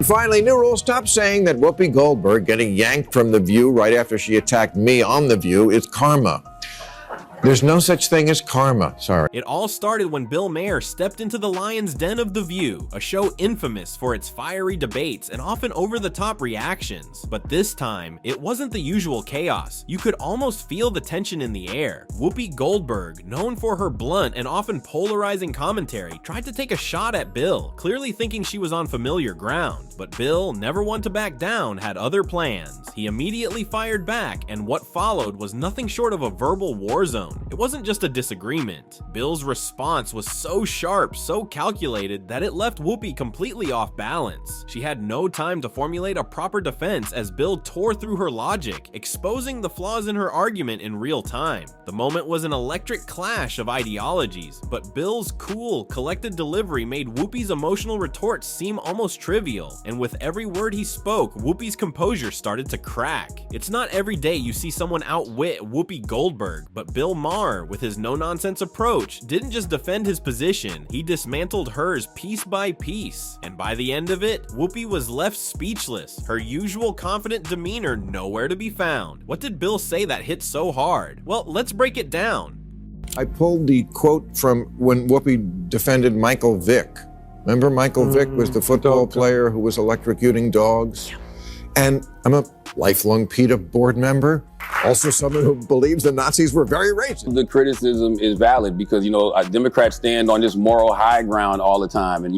Finally, new rule, stop saying that Whoopi Goldberg getting yanked from The View right after she attacked me on The View is karma. There's no such thing as karma, sorry. It all started when Bill Maher stepped into the lion's den of The View, a show infamous for its fiery debates and often over-the-top reactions. But this time, it wasn't the usual chaos. You could almost feel the tension in the air. Whoopi Goldberg, known for her blunt and often polarizing commentary, tried to take a shot at Bill, clearly thinking she was on familiar ground. But Bill, never one to back down, had other plans. He immediately fired back, and what followed was nothing short of a verbal war zone. It wasn't just a disagreement. Bill's response was so sharp, so calculated, that it left Whoopi completely off balance. She had no time to formulate a proper defense as Bill tore through her logic, exposing the flaws in her argument in real time. The moment was an electric clash of ideologies, but Bill's cool, collected delivery made Whoopi's emotional retorts seem almost trivial, and with every word he spoke, Whoopi's composure started to crack. It's not every day you see someone outwit Whoopi Goldberg, but Bill Maher, with his no-nonsense approach, didn't just defend his position, he dismantled hers piece by piece. And by the end of it, Whoopi was left speechless, her usual confident demeanor nowhere to be found. What did Bill say that hit so hard? Well, let's break it down. I pulled the quote from when Whoopi defended Michael Vick. Remember Michael Vick was the football player who was electrocuting dogs? And I'm a lifelong PETA board member, also someone who believes the Nazis were very racist. The criticism is valid because, Democrats stand on this moral high ground all the time and,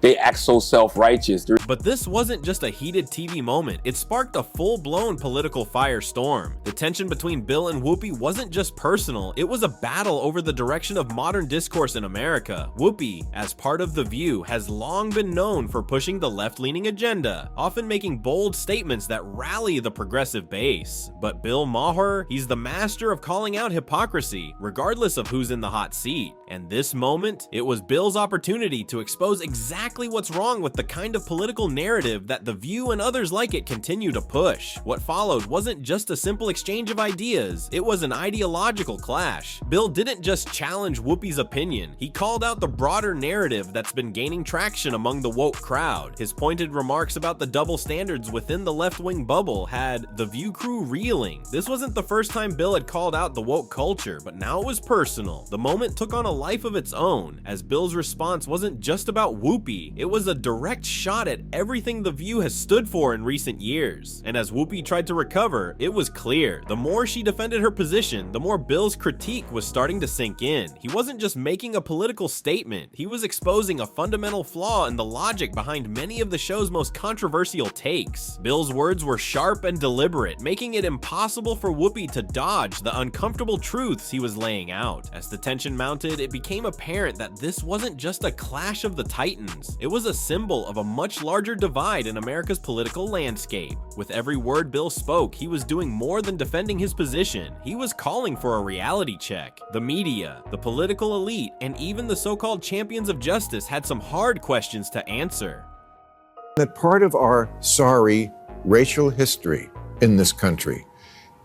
they act so self-righteous. But this wasn't just a heated TV moment. It sparked a full-blown political firestorm. The tension between Bill and Whoopi wasn't just personal, it was a battle over the direction of modern discourse in America. Whoopi, as part of The View, has long been known for pushing the left-leaning agenda, often making bold statements that rally the progressive base. But Bill Maher, he's the master of calling out hypocrisy, regardless of who's in the hot seat. And this moment, it was Bill's opportunity to expose exactly what's wrong with the kind of political narrative that The View and others like it continue to push. What followed wasn't just a simple exchange of ideas, it was an ideological clash. Bill didn't just challenge Whoopi's opinion, he called out the broader narrative that's been gaining traction among the woke crowd. His pointed remarks about the double standards within the left-wing bubble had The View crew reeling. This wasn't the first time Bill had called out the woke culture, but now it was personal. The moment took on a life of its own, as Bill's response wasn't just about Whoopi, it was a direct shot at everything The View has stood for in recent years. And as Whoopi tried to recover, it was clear, the more she defended her position, the more Bill's critique was starting to sink in. He wasn't just making a political statement, he was exposing a fundamental flaw in the logic behind many of the show's most controversial takes. Bill's words were sharp and deliberate, making it impossible for Whoopi to dodge the uncomfortable truths he was laying out. As the tension mounted, it became apparent that this wasn't just a clash of the titans. It was a symbol of a much larger divide in America's political landscape. With every word Bill spoke, he was doing more than defending his position. He was calling for a reality check. The media, the political elite, and even the so-called champions of justice had some hard questions to answer. That part of our sorry racial history in this country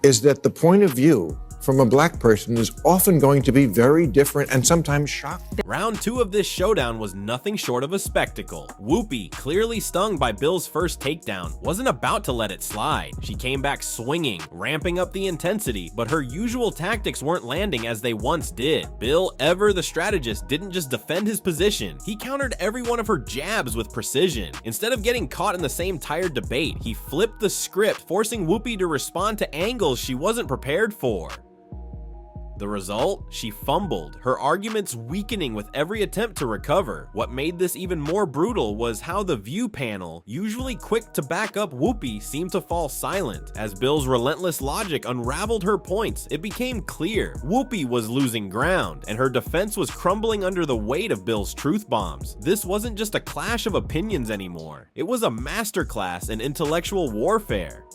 is that the point of view from a black person is often going to be very different and sometimes shocking. Round 2 of this showdown was nothing short of a spectacle. Whoopi, clearly stung by Bill's first takedown, wasn't about to let it slide. She came back swinging, ramping up the intensity, but her usual tactics weren't landing as they once did. Bill, ever the strategist, didn't just defend his position, he countered every one of her jabs with precision. Instead of getting caught in the same tired debate, he flipped the script, forcing Whoopi to respond to angles she wasn't prepared for. The result? She fumbled, her arguments weakening with every attempt to recover. What made this even more brutal was how the View panel, usually quick to back up Whoopi, seemed to fall silent. As Bill's relentless logic unraveled her points, it became clear Whoopi was losing ground, and her defense was crumbling under the weight of Bill's truth bombs. This wasn't just a clash of opinions anymore. It was a masterclass in intellectual warfare.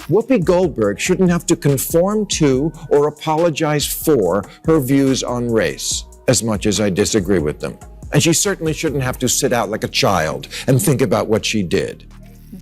Whoopi Goldberg shouldn't have to conform to or apologize for her views on race, as much as I disagree with them. And she certainly shouldn't have to sit out like a child and think about what she did.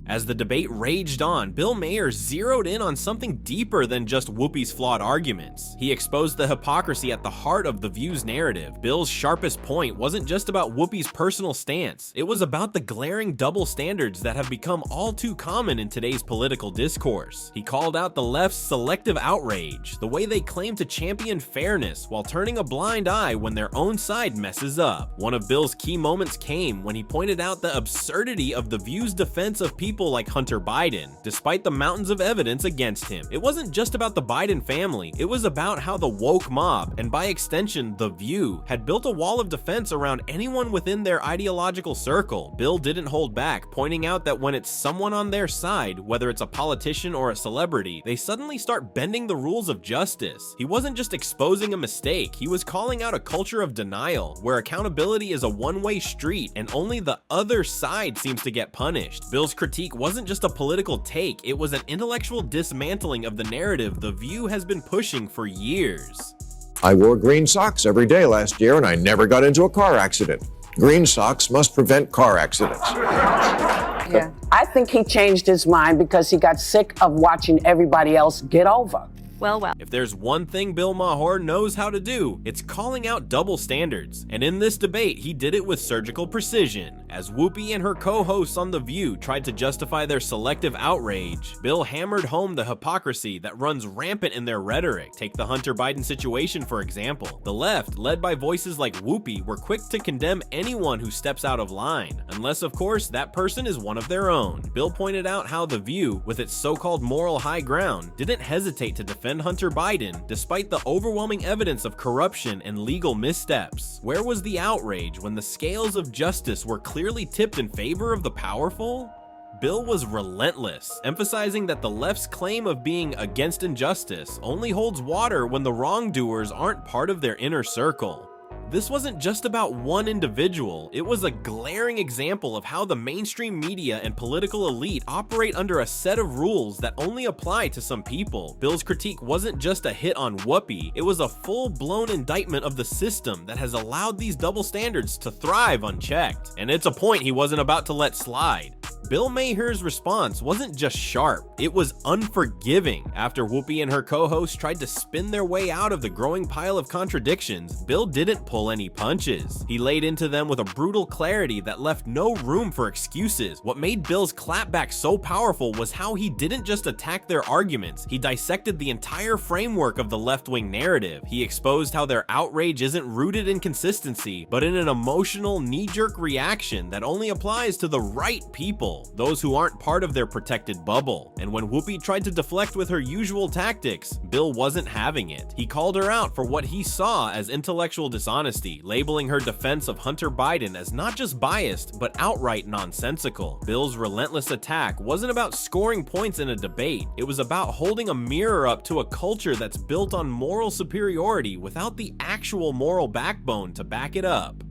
As the debate raged on, Bill Maher zeroed in on something deeper than just Whoopi's flawed arguments. He exposed the hypocrisy at the heart of The View's narrative. Bill's sharpest point wasn't just about Whoopi's personal stance, it was about the glaring double standards that have become all too common in today's political discourse. He called out the left's selective outrage, the way they claim to champion fairness while turning a blind eye when their own side messes up. One of Bill's key moments came when he pointed out the absurdity of The View's defense of people like Hunter Biden, despite the mountains of evidence against him. It wasn't just about the Biden family, it was about how the woke mob, and by extension The View, had built a wall of defense around anyone within their ideological circle. Bill didn't hold back, pointing out that when it's someone on their side, whether it's a politician or a celebrity, they suddenly start bending the rules of justice. He wasn't just exposing a mistake, he was calling out a culture of denial, where accountability is a one-way street and only the other side seems to get punished. Bill's critique wasn't just a political take, it was an intellectual dismantling of the narrative The View has been pushing for years. I wore green socks every day last year and I never got into a car accident. Green socks must prevent car accidents. Yeah. I think he changed his mind because he got sick of watching everybody else get over. Well. If there's one thing Bill Maher knows how to do, it's calling out double standards. And in this debate, he did it with surgical precision. As Whoopi and her co-hosts on The View tried to justify their selective outrage, Bill hammered home the hypocrisy that runs rampant in their rhetoric. Take the Hunter Biden situation, for example. The left, led by voices like Whoopi, were quick to condemn anyone who steps out of line, unless, of course, that person is one of their own. Bill pointed out how The View, with its so-called moral high ground, didn't hesitate to defend Hunter Biden despite the overwhelming evidence of corruption and legal missteps. Where was the outrage when the scales of justice were clearly tipped in favor of the powerful? Bill was relentless, emphasizing that the left's claim of being against injustice only holds water when the wrongdoers aren't part of their inner circle. This wasn't just about one individual, it was a glaring example of how the mainstream media and political elite operate under a set of rules that only apply to some people. Bill's critique wasn't just a hit on Whoopi, it was a full-blown indictment of the system that has allowed these double standards to thrive unchecked. And it's a point he wasn't about to let slide. Bill Maher's response wasn't just sharp, it was unforgiving. After Whoopi and her co-hosts tried to spin their way out of the growing pile of contradictions, Bill didn't pull any punches. He laid into them with a brutal clarity that left no room for excuses. What made Bill's clapback so powerful was how he didn't just attack their arguments, he dissected the entire framework of the left-wing narrative. He exposed how their outrage isn't rooted in consistency, but in an emotional, knee-jerk reaction that only applies to the right people, those who aren't part of their protected bubble. And when Whoopi tried to deflect with her usual tactics, Bill wasn't having it. He called her out for what he saw as intellectual dishonesty, labeling her defense of Hunter Biden as not just biased, but outright nonsensical. Bill's relentless attack wasn't about scoring points in a debate, it was about holding a mirror up to a culture that's built on moral superiority without the actual moral backbone to back it up.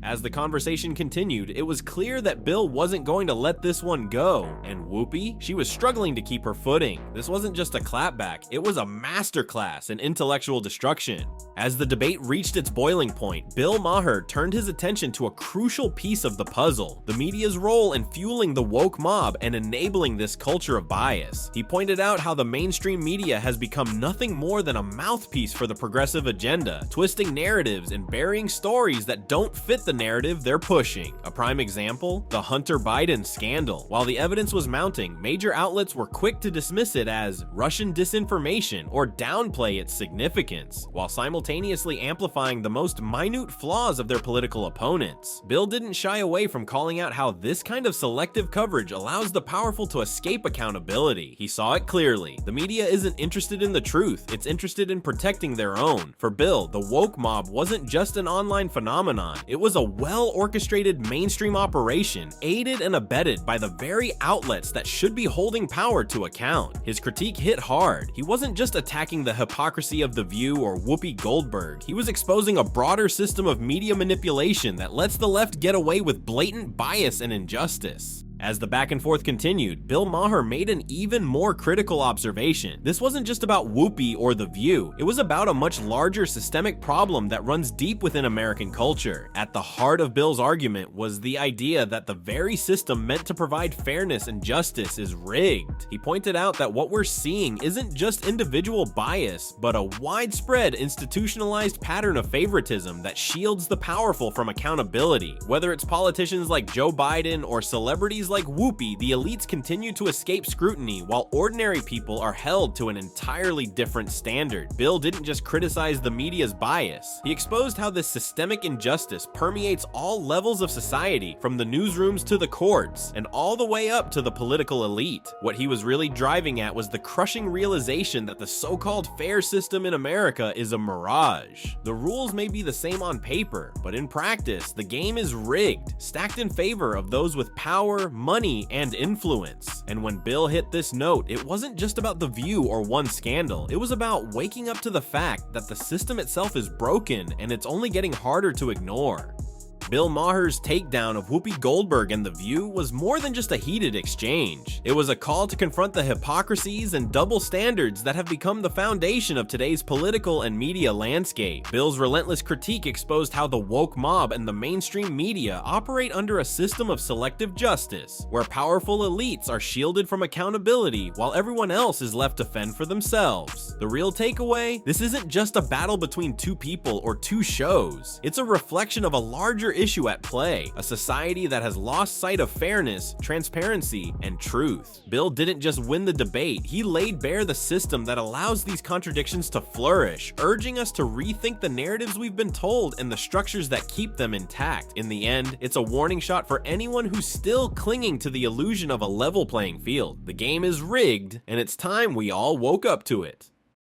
As the conversation continued, it was clear that Bill wasn't going to let this one go, and Whoopi, she was struggling to keep her footing. This wasn't just a clapback, it was a masterclass in intellectual destruction. As the debate reached its boiling point, Bill Maher turned his attention to a crucial piece of the puzzle, the media's role in fueling the woke mob and enabling this culture of bias. He pointed out how the mainstream media has become nothing more than a mouthpiece for the progressive agenda, twisting narratives and burying stories that don't fit the narrative they're pushing. A prime example, the Hunter Biden scandal. While the evidence was mounting, major outlets were quick to dismiss it as Russian disinformation or downplay its significance, while simultaneously amplifying the most minute flaws of their political opponents. Bill didn't shy away from calling out how this kind of selective coverage allows the powerful to escape accountability. He saw it clearly. The media isn't interested in the truth, it's interested in protecting their own. For Bill, the woke mob wasn't just an online phenomenon, it was a well-orchestrated mainstream operation, aided and abetted by the very outlets that should be holding power to account. His critique hit hard. He wasn't just attacking the hypocrisy of The View or Whoopi Goldberg, he was exposing a broader system of media manipulation that lets the left get away with blatant bias and injustice. As the back and forth continued, Bill Maher made an even more critical observation. This wasn't just about Whoopi or The View, it was about a much larger systemic problem that runs deep within American culture. At the heart of Bill's argument was the idea that the very system meant to provide fairness and justice is rigged. He pointed out that what we're seeing isn't just individual bias, but a widespread institutionalized pattern of favoritism that shields the powerful from accountability. Whether it's politicians like Joe Biden or celebrities like Whoopi, the elites continue to escape scrutiny while ordinary people are held to an entirely different standard. Bill didn't just criticize the media's bias, he exposed how this systemic injustice permeates all levels of society, from the newsrooms to the courts, and all the way up to the political elite. What he was really driving at was the crushing realization that the so-called fair system in America is a mirage. The rules may be the same on paper, but in practice, the game is rigged, stacked in favor of those with power, money, and influence. And when Bill hit this note, it wasn't just about The View or one scandal, it was about waking up to the fact that the system itself is broken and it's only getting harder to ignore. Bill Maher's takedown of Whoopi Goldberg and The View was more than just a heated exchange. It was a call to confront the hypocrisies and double standards that have become the foundation of today's political and media landscape. Bill's relentless critique exposed how the woke mob and the mainstream media operate under a system of selective justice, where powerful elites are shielded from accountability while everyone else is left to fend for themselves. The real takeaway? This isn't just a battle between two people or two shows. It's a reflection of a larger issue at play, a society that has lost sight of fairness, transparency, and truth. Bill didn't just win the debate, he laid bare the system that allows these contradictions to flourish, urging us to rethink the narratives we've been told and the structures that keep them intact. In the end, it's a warning shot for anyone who's still clinging to the illusion of a level playing field. The game is rigged, and it's time we all woke up to it.